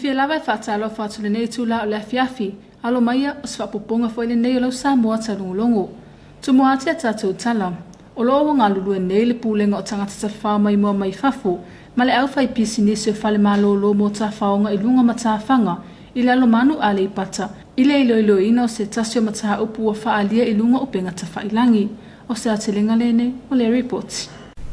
fia lava whaatalo whaatule nei tūla o le fiafi, alo maia o swapoponga fo ile nei o lau Samoa Taulogologo. Tumo atia tātou tala, o loo ngā lulue nei le pūlenga o tangata ta whao mai mua mai whafo, ma le au whai pisi nisi o whale malo lo mo ta whaonga i lunga mata whanga, i le alo manu ale i pata, i le ilo ina o se tasio mata upu o whaalia i lunga o penga ta whailangi, o se atelenga lene o le report.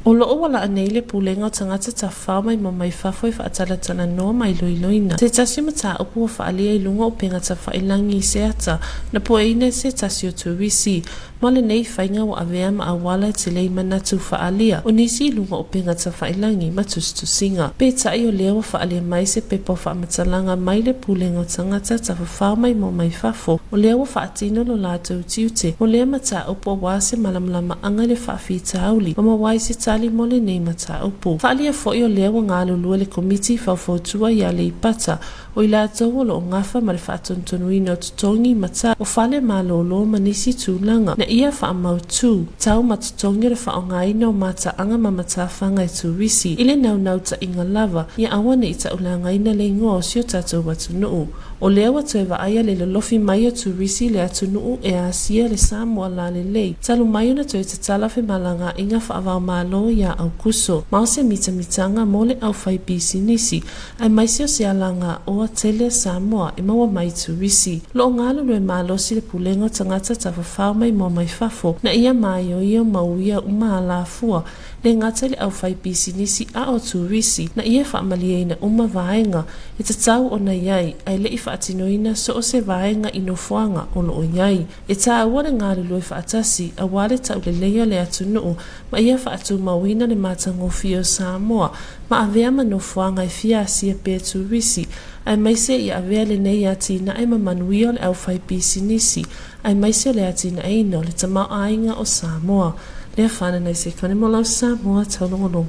O loo wala anei le pūlenga o tangata ta whao mai mua mai whafo i whaatalatana noa mai loiloina. Se tasio mata upu o whaalia i lunga o penga ta whailangi i se ata, na poeine se tasio tuwisi, male nei whainga o avea ma awala te lei manatu whaalia, o nisi lunga o penga ta whailangi matustu singa. Pe tai o leo whaalia mai se pepa whaamatalanga mai le pūlenga o tangata ta whao mai mua mai whafo, o leo whaatino lo lātou tiute, o lea mata upu o wase malamlama anga le whaafita auli, o mawai se tali mole nei mata upu. Whaalia fo i o leo ngā lulua le komiti whaufotua ia le ipata, o i lātou o lo ngafa ma le whaatontonuina o tutongi mata o whale malolo manisi tūlanga, na ia whaamau tū, tau matutongi le whaongaina o mata anga mamata whanga e tuwisi, ile nau ta inga lava, ia awane i ta ulangaina le ingoa o sio tātou watu nuu. O leo atu e waaya le lolofi mai o tuwisi le atu nuu e asia le Samoa la le lei, talu mai ona toi te talafe malanga inga whaavau malo ia au kuso, mao se mitanga mo le au whai pisi nisi, ai maisio se alanga o tele Samoa e maua mai tuwisi. Lo ngalo lue malo si le pulenga tangata ta whawhau mai mua mai whafo, na ia mai o ia mauia uma ala fua, le ngata le au whai pisi nisi a o tuwisi, na ia whaamalia uma vaenga, e te tau o na iai, ai le i whaatinoina so o se vaenga ino fuanga o lo o iai. E ta awane ngalo lue whaatasi, a wale tau le leia le atu nuu, ma ia whaatu mawina le matango fio Samoa, ma avea mano fuanga e fia asia pe tuwisi, ai maise i avea le nei ati na ai mamanuia le au whai pisi nisi, ai maise le ati na eino le tamau ainga o Samoa. Lea whana nei se kane mo lau Samoa Taulogologo.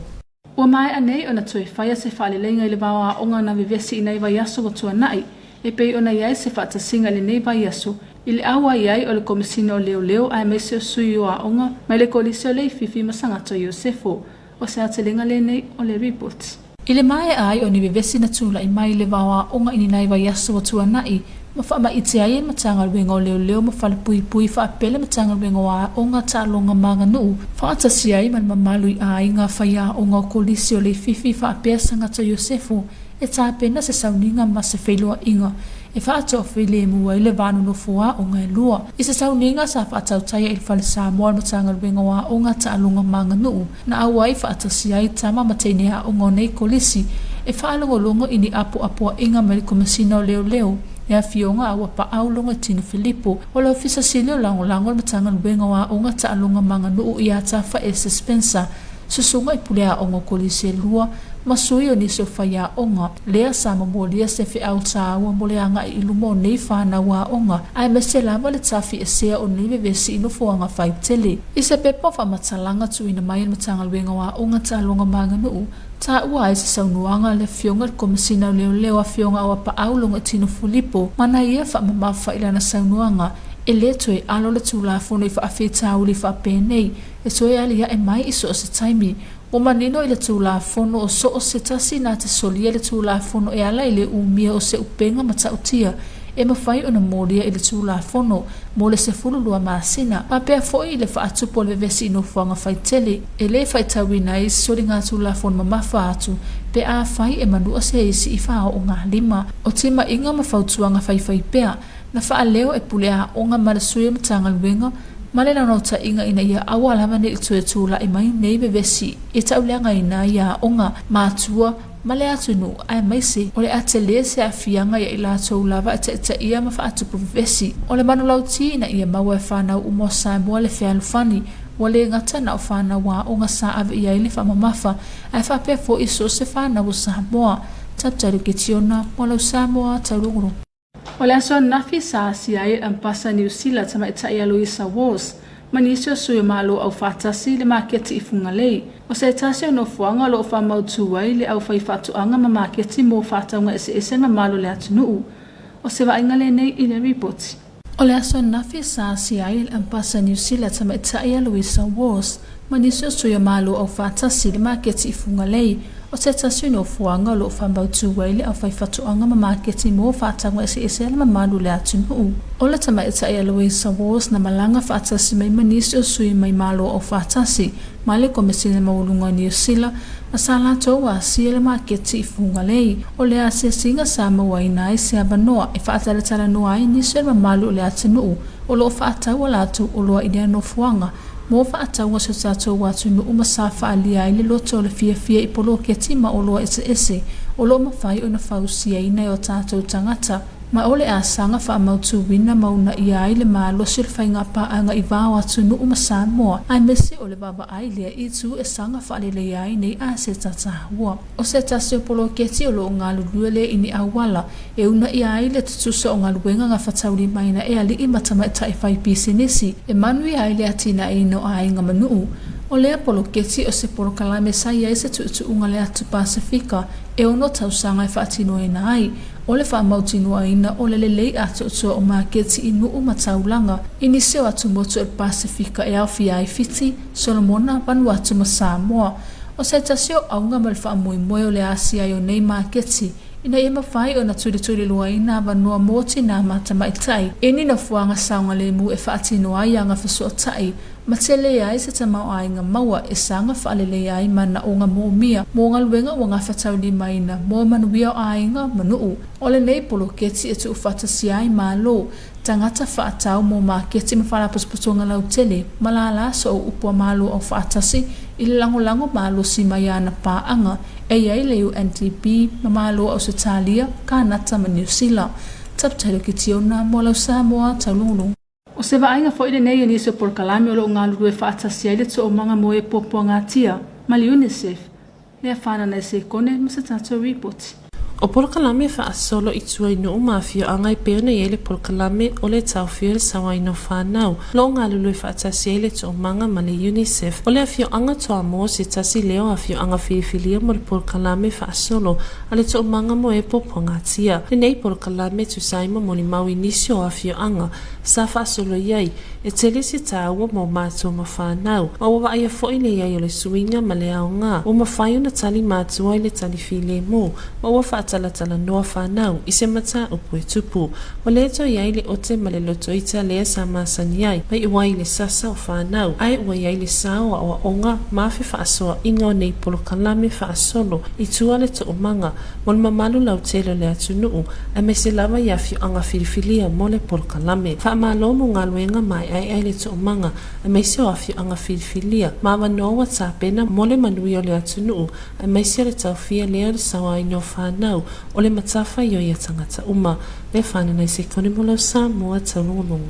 Ua mai anei ona toi whaia se whaalelenga i le wawa onga na vivesi i nei vai aso o tua nai, e pei ona iai se whaatasinga le nei vai aso, i le awa iai o le komisina o leo ai maise o sui o a onga, mai le kolise o le fifi masangato Iosefo, o se atelenga le nei o le report. I le mai ai o ni vivesi na tula i mai le wawa onga i ni nei vai aso o tua nai, ma wha i te aien matanga luenga o leo ma whale pui wha apele matanga luenga wa onga tālonga manga nuu. Wha atasi ai man mamalui a inga whaia onga o kolisi o le fifi wha apea sangata Iosefo e tā pena se sauninga ma se whailua inga. E wha ato while mua i le vānu no fua onga e lua. I se sauninga sa wha atau taia i whale Samoa matanga luenga wa onga tālonga manga nuu. Na awai wha atasi ai tama mateinea onga nei kolisi e wha alongolongo ini apu inga me le komisina o leo. Ia fionga awa pa aulonga tino Filipo, wala ofisa silio lango matanga luenga wa onga taalonga manga nuu ia tafa e suspensa, susunga i pulea onga kolise lua, masui o niso whaia onga, lea sama molia se fi au tāua moleanga i ilumo nei whana wa onga, ai mese lama le tafi e sea o niwe vesi ino fuanga whai tele. I se pepa wha matalanga tu ina mai matanga luenga wa onga taalonga manga nuu, ta ua ai se saunuanga le fionga komisina leo a fionga awa pa aulonga tino Filipo, mana ia wha mamafa ilana saunuanga, e le toe alo le tūlafono i wha awhita uli wha penei, e toe alia e mai iso o se taimi, o manino i le tūlafono o so o se tasi nā te solia le tūlafono e ala i le umia o se upenga matautia, e mawhai o na molia i le tūlafono, mo le se fululua maasina, ma pia foi i le wha atupo le vesi ino fuanga whai tele, e le whai tawina i sori ngā tūlafono mamafa atu, pe a whai e manua se isi i wha o ngā lima, o tima inga mawhautuanga whai pea, na wha leo e pulea o ngā marasui matanga luenga, male na nota inga ina ia awa lama ne i tūla i mai nei vesi, e tauleanga ina ia onga mātua, male atunu ai maise o le atele se afianga ia i lātou lava e te ia ma wha atupu vesi, o le manulauti ina ia maua e whanau umo Samoa le whealufani, wa le ngata na o whanau wa onga sa ave ia ili wha mamafa, ai whapea fo iso se whanau o Samoa, tataru ke tiona, molau Samoa Taulogologo. O le aso nafi sa asia e ampasa New Zealand tama ita ia Louisa Wars, manisio sui malo au whatasi le maketi i funga lei. O se tasi o no fuanga lo wha mautuai le au whai whatuanga ma maketi mo whataunga ese ma malo le atunuu. O se wainga le nei i le report. O le aso nafi sa asia e ampasa New Zealand tama ita ia Louisa Wars, manisio sui malo au whatasi le maketi i funga lei. O se tasi no fuanga lo whambau tuwaile au whaifatuanga ma maketi mo whaatangwa ese ala mamalu le atu nuu. O le tama ita e Aloisa Wars na malanga whaatasi mai manisi o sui mai malo o whaatasi. Male komisina maulunga ni Sila na salato wa siele maketi ifunga lei. O le ase singa Samoa inai se abanoa e whaataletala noa i nisi ala mamalu le atu nuu. O lo whaatawa latu o loa idea no fuanga. Mo whaataunga se tatou watu nuu masafa alia ile loto le fia i polo kia tima o loa ese. O lo mawhai o na whausia ina o tatou tangata. Ma ole a sanga wha mautu wina mauna ia ile maa losir whainga paanga i vāo atu nuu ma Samoa. Ai mese o le baba ai lea i tu e sanga wha le iai nei a se tatahua. O se tasi o polo keti o lo ngā luluele ini awala. E una ia ile tutusa o ngā luenga ngā whatauri maina e ali i matama e tai whai pisinisi. E manu ia ile atina e no a inga manuu. O lea polo keti o se polo kalame sai ai se tuutu unga le atu Pasifika. E ono tausanga e whaatino e na ai. O le whaamautinua ina o le lelei atu utua o maketi i nuu mataulanga. Ini seo atu motu e Pasifika e au fiai fiti, Solomona Vanuatu ma Samoa. O se tasio aunga ma le whaamoe o le Asia i o nei maketi. Ina ia mawhai o na turi lua ina vanua moti na matama i tai. Ini na fuanga saunga le mu e whaatinoa i anga whasua tai. Ma te le ai se tamau ai ngā maua e sanga whaalele ai mana o ngā mōmia mō ngā luenga o ngā whatauli maina mō manuia o ai ngā manuu. O le nei polo keti e tu whatasi ai mā lō. Tangata whaatau mō mā keti ma whalapasputonga lau tele malala so o upua mālo o whaatasi i le lango mālo si mai ana pāanga e iai le UNDP ma mālo o Setalia ka nata ma New Zealand. Taptailo ki tiona mō lau Samoa taulungulung. O se vainga fo ile nei ni so por kalame o lo ngā lulu e whaatasi ai le to o manga mo e popo ngā tia. Ma li UNICEF, le whana na se kone ma se tatou report. O polkalame fa solo i tua i nuu mafio anga i peona i ele polkalame o le tauwhia le sawa ino whanau. Lo ngā lulu i whaatasi ele to manga ma le UNICEF. O le afio anga toa mo se tasi leo afio anga whiwhilia mo le polkalame fa solo a le to manga mo e popo ngā tia. Le nei polkalame tu saima mo ni mau inisio afio anga sa fa solo iai e tele se tāua mo mātua ma whanau. Ma wa aia foi le iai o le suinga ma le ao ngā. O ma whai na tali mātua i le tali while mo. Ma wa tala noa whanau i se mata upu e tupu. O le to iai le ote ma le loto ita lea sa masani ai. Mai ua i le sasa o whanau. Ai ua iai le sao a onga mawhi whaasoa inga o nei polo kalame whaasolo i tua le to umanga. Mo le mamalu lau telo le atu nuu. A me se lava i afio anga whirifilia mo le polo kalame. Wha malo mo ngā luenga mai ai le to umanga. A me se o afio anga whirifilia. Ma wanoa ta pena mo le manui o le atu nuu. A me se le tauwhia lea le sawa ino whanau. O le matafa i o ia tangata uma, le whanana i se kone mo lau Samoa taulongolongo.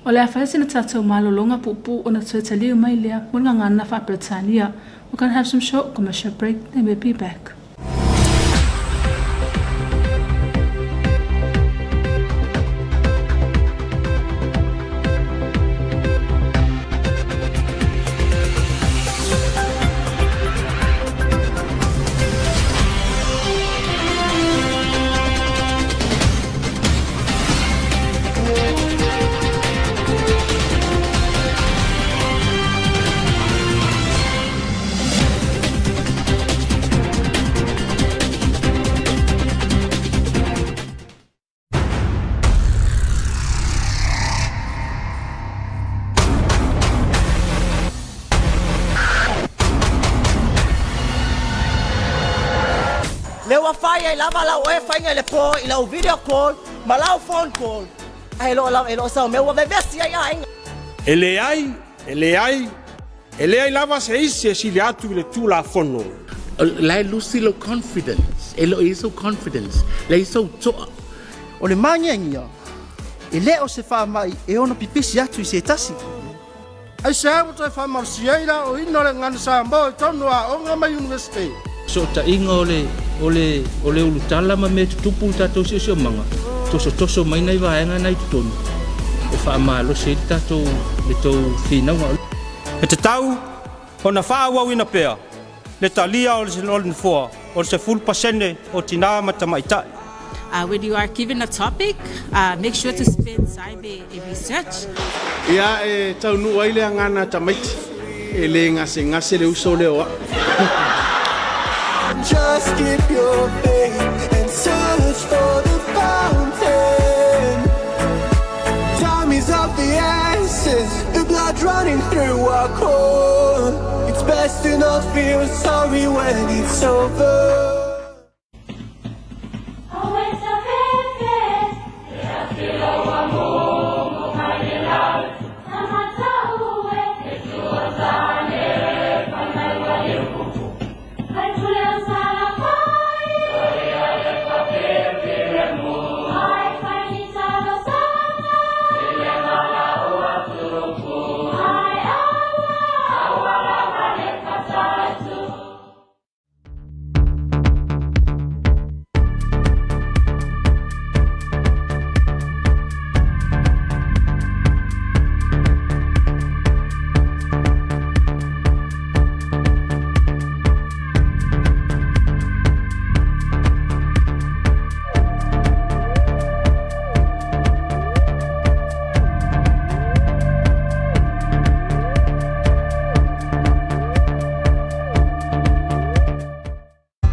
O le awhaisi na tatou malolonga pupu o na tuetaliu mai lea, muna ngana whaapretania. We're going to have some short commercial break, then we'll be back. Le wa fai ai lava la o e fai le po i la video call ma la phone call ai lo sa me wa vesti ai ai ele ai lava se isi si le atu le tu la fono lai lusi lo confidence elo iso confidence lai so to o le manyengia e le o se fa mai e ono pipisi atu i se tasi ai se mo te fa mar si ai la o ino le ngana sa mbo tonu a o ngama university so ta inga ole ulutala ma me tupu tato se manga toso mai nei vaenga nei tonu e fa malo se tato le to fina e te tau ona fa wa wina pea le talia o se lolin fo o se full pasene o tina matamaita. When you are given a topic, make sure to spend time in research. Ia e tau nu ai le ngana tamaiti e le ngase le uso le oa. just keep your faith and search for the fountain. Time is of the essence, the blood running through our core. It's best to not feel sorry when it's over.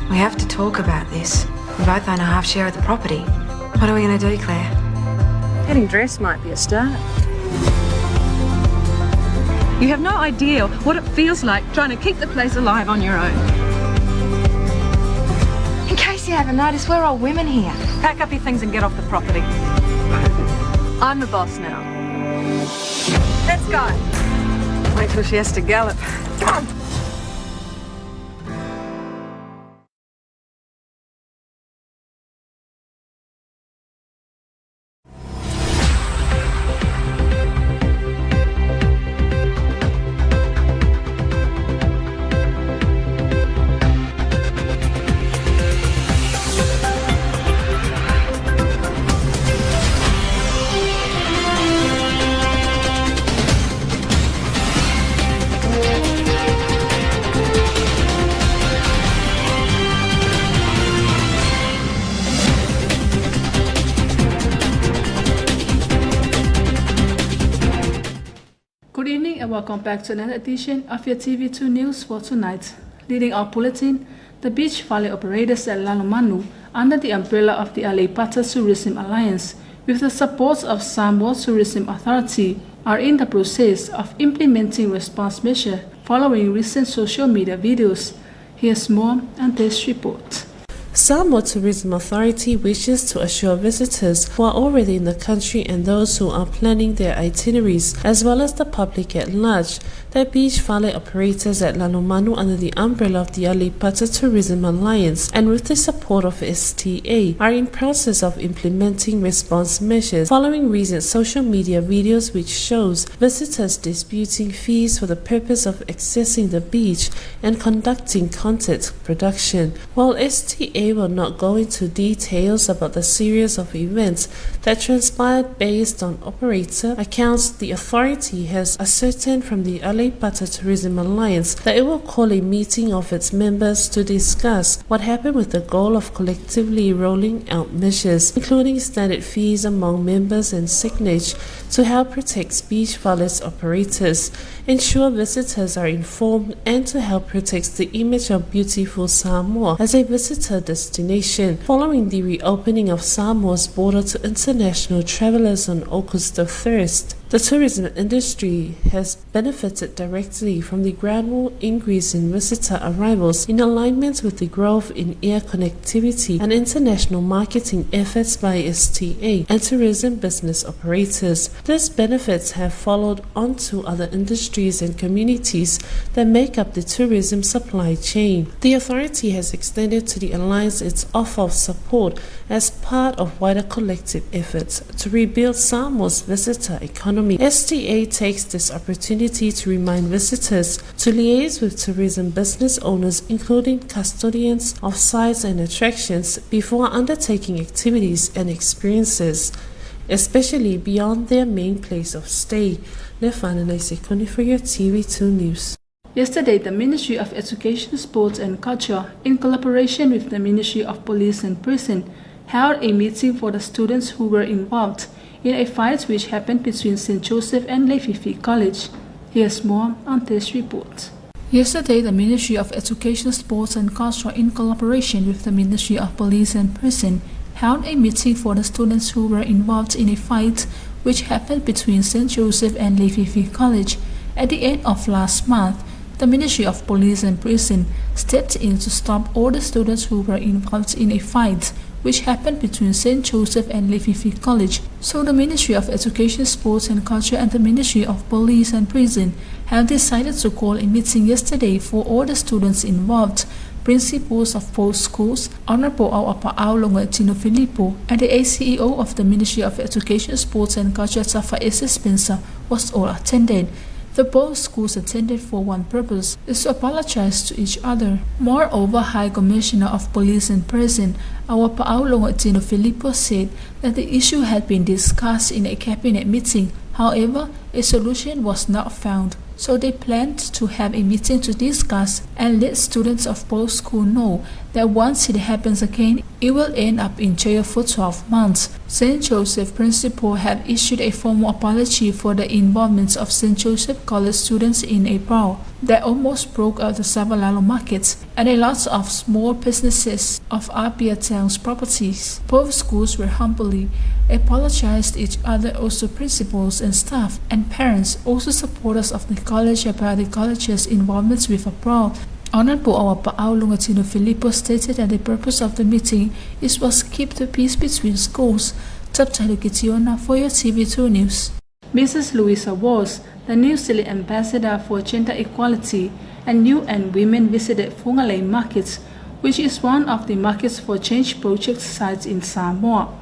We have to talk about this. We both own a half share of the property. What are we going to do, Claire? Getting dressed might be a start. You have no idea what it feels like trying to keep the place alive on your own. In case you haven't noticed, we're all women here. Pack up your things and get off the property. I'm the boss now. Let's go. Wait till she has to gallop. Come on. Good evening and welcome back to another edition of your TV2 News for tonight. Leading our bulletin, the beach valley operators at Lalomanu, under the umbrella of the Aleipata Tourism Alliance, with the support of Samoa Tourism Authority, are in the process of implementing response measures following recent social media videos. Here's more on this report. Samoa Tourism Authority wishes to assure visitors who are already in the country and those who are planning their itineraries, as well as the public at large, that beach valet operators at Lalomanu under the umbrella of the Aleipata Tourism Alliance and with the support of STA are in process of implementing response measures following recent social media videos which shows visitors disputing fees for the purpose of accessing the beach and conducting content production. While STA will not go into details about the series of events that transpired based on operator accounts, the authority has ascertained from the Aleipata Tourism Alliance that it will call a meeting of its members to discuss what happened with the goal of collectively rolling out measures, including standard fees among members and signage to help protect beach valet operators, ensure visitors are informed, and to help protect the image of beautiful Samoa as a visitor destination following the reopening of Samoa's border to international travelers on August 1st. The tourism industry has benefited directly from the gradual increase in visitor arrivals in alignment with the growth in air connectivity and international marketing efforts by STA and tourism business operators. These benefits have followed on to other industries and communities that make up the tourism supply chain. The authority has extended to the Alliance its offer of support as part of wider collective efforts to rebuild Samoa's visitor economy. STA takes this opportunity to remind visitors to liaise with tourism business owners, including custodians of sites and attractions, before undertaking activities and experiences, especially beyond their main place of stay. Lefana Sekoni for your TV2 News. Yesterday, the Ministry of Education, Sports and Culture, in collaboration with the Ministry of Police and Prison, held a meeting for the students who were involved in a fight which happened between St. Joseph and Leififi College. Here's more on this report. Yesterday, the Ministry of Education, Sports and Culture, in collaboration with the Ministry of Police and Prison, held a meeting for the students who were involved in a fight which happened between St. Joseph and Lefifi College. At the end of last month, the Ministry of Police and Prison stepped in to stop all the students who were involved in a fight which happened between St. Joseph and Lefifi College. So the Ministry of Education, Sports and Culture and the Ministry of Police and Prison have decided to call a meeting yesterday for all the students involved, principals of both schools, Honorable Taulogologo Tino Filippo, and the ACEO of the Ministry of Education, Sports and Culture, Tafa Spencer, was all attended. The both schools attended for one purpose, is to apologize to each other. Moreover, High Commissioner of Police and Prison, Taulogologo Tino Filippo, said that the issue had been discussed in a cabinet meeting. However, a solution was not found, so they planned to have a meeting to discuss and let students of both schools know that once it happens again, it will end up in jail for 12 months. St. Joseph principal have issued a formal apology for the involvement of St. Joseph College students in a brawl that almost broke out the Savalalo markets and a lot of small businesses of Apia Town's properties. Both schools were humbly apologized each other, also principals and staff and parents, also supporters of the college, about the college's involvement with a brawl. Honorable Taulogologo Tino Filippo stated that the purpose of the meeting was to keep the peace between schools. Taulogologo for your TV2 News. Mrs. Louisa Walls, the New Zealand Ambassador for Gender Equality and Youth and Women, visited Whangarei Markets, which is one of the Markets for Change project sites in Samoa.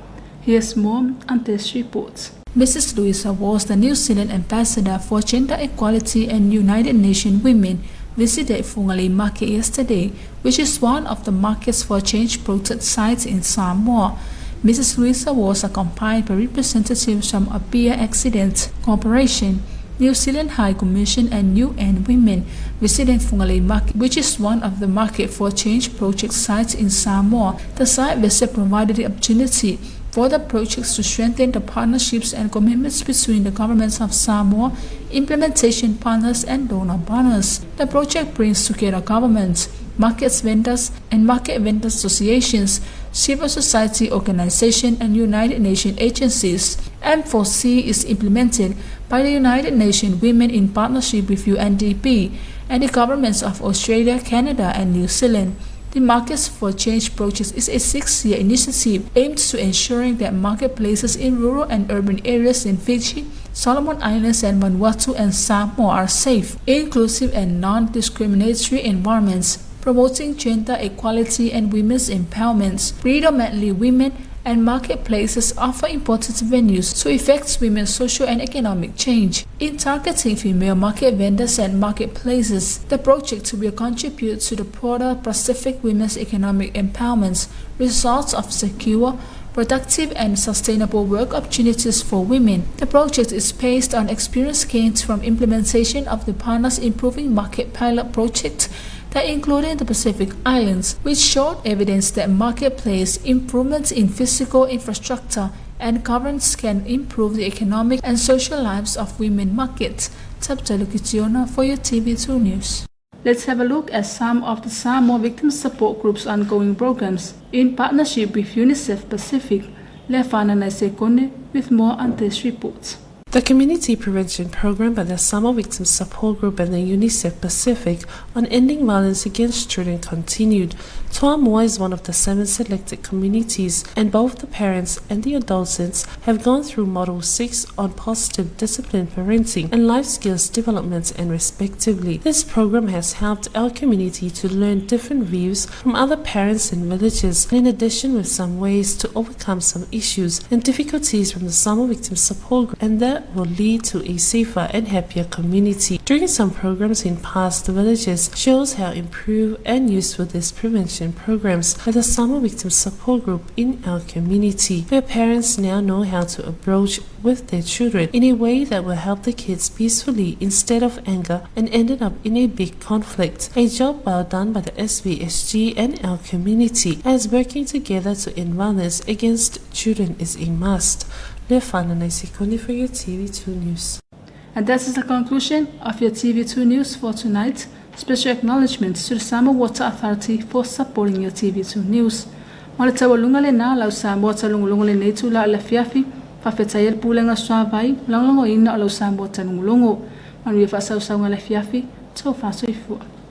Here's more on this report. Mrs. Louisa Walls, the New Zealand Ambassador for Gender Equality and United Nations Women, visited Whangarei Market yesterday, which is one of the Markets for Change project sites in Samoa. Mrs. Louisa was accompanied by representatives from Apia Accident Corporation, New Zealand High Commission and Youth and Women, visiting Whangarei Market, which is one of the Market for Change project sites in Samoa. The site visit provided the opportunity for the projects to strengthen the partnerships and commitments between the governments of Samoa, implementation partners and donor partners. The project brings together governments, markets vendors and market vendor associations, civil society organizations and United Nations agencies. M4C is implemented by the United Nations Women in partnership with UNDP and the governments of Australia, Canada and New Zealand. The Markets for Change project is a 6-year initiative aimed to ensuring that marketplaces in rural and urban areas in Fiji, Solomon Islands and Vanuatu and Samoa are safe, inclusive and non-discriminatory environments, promoting gender equality and women's empowerment. Predominantly women and marketplaces offer important venues to effect women's social and economic change. In targeting female market vendors and marketplaces, the project will contribute to the broader Pacific women's economic empowerment, results of secure, productive and sustainable work opportunities for women. The project is based on experience gained from implementation of the Partners Improving Market pilot project that included the Pacific Islands, which showed evidence that marketplace improvements in physical infrastructure and governance can improve the economic and social lives of women markets. Taulogologo for your TV2 News. Let's have a look at some of the Samoa Victim Support Group's ongoing programs in partnership with UNICEF Pacific. Lefana Sekone with more on this report. The Community Prevention Program by the Samoa Victim Support Group and the UNICEF Pacific on ending violence against children continued. Samoa is one of the 7 selected communities, and both the parents and the adolescents have gone through Module 6 on positive disciplined parenting and life skills development and respectively. This program has helped our community to learn different views from other parents and villages, in addition with some ways to overcome some issues and difficulties from the Samoa Victim Support Group, and that will lead to a safer and happier community. During some programs in past villages shows how improved and useful this prevention programs by the Samoa Victim Support Group in our community, where parents now know how to approach with their children in a way that will help the kids peacefully instead of anger and ended up in a big conflict. A job well done by the SVSG and our community, as working together to end violence against children is a must. Lefana Sekone for your TV2 News. And that is the conclusion of your TV2 News for tonight. Special acknowledgements to the Samoa Water Authority for supporting your TV2 News. Ma le taualunga le nā lau Samoa talungulungu le nei tula ala fiafi, whawhetai el pūlenga swāwai, langongo ina o lau Samoa talungulungu. Manu e whasausaunga le fiafi, tau whasoifua.